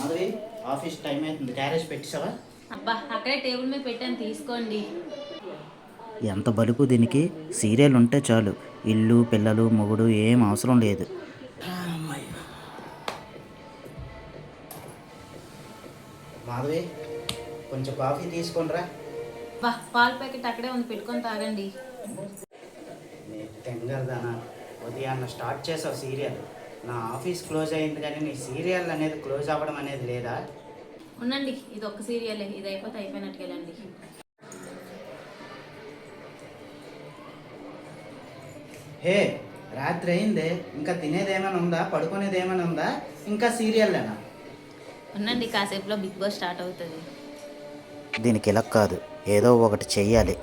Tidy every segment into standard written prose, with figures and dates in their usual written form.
Madhavi, office time అవుతుంది, carriage పెట్టావా? అబ్బా అక్కడే టేబుల్ మీద పెట్టాను, తీసుకోండి. ఎంత బలుపు దీనికి. సీరియల్ ఉంటే చాలు, ఇల్లు పిల్లలు మొగుడు ఏం అవసరం లేదు. మాధవి, కొంచెం కాఫీ తీసుకొనిరా. బా పాల ప్యాకెట్ అక్కడే ఉంది, పెట్టుకొని తాగండి. తెంగరదానా, ఉదయాన్న స్టార్ట్ చేసావు సీరియల్. నా ఆఫీస్ క్లోజ్ అయింది కానీ నీ సీరియల్ అనేది క్లోజ్ అవ్వడం అనేది లేదా? ఉండండి, ఇది ఒక్క సీరియలే, ఇది అయిపోతే అయిపోయినట్టుకెళ్ళండి. హే, రాత్రి అయిందే, ఇంకా తినేది ఏమైనా ఉందా, పడుకునేది ఏమైనా ఉందా, ఇంకా సీరియల్లేనా? ఉండండి, కాసేపులో బిగ్ బాస్ స్టార్ట్ అవుతుంది. దీనికి ఇలా కాదు, ఏదో ఒకటి చెయ్యాలి.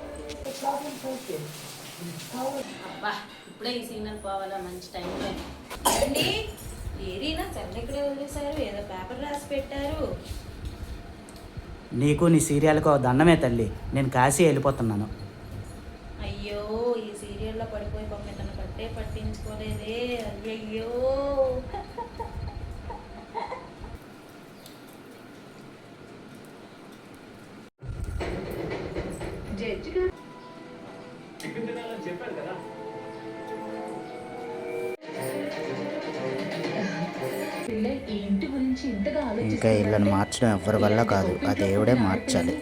అబ్బా ఇప్పుడే ఈ సిగ్నల్ పోవాలా, మంచి టైంలో అండి. ఏరీనా చల్ల ఇక్కడే వదిలేశారు, ఏదో పేపర్ రాసి పెట్టారు. నీకు నీ సీరియల్కు దండమే తల్లి, నేను కాశీ వెళ్ళిపోతున్నాను. అయ్యో, ఈ సీరియల్లో పడిపోయి పాపం తన పట్టే పట్టించుకోలేదే, అయ్యయ్యో. ఇంకా ఇళ్ళని మార్చడం ఎవరి వల్ల కాదు, ఆ దేవుడే మార్చాలి.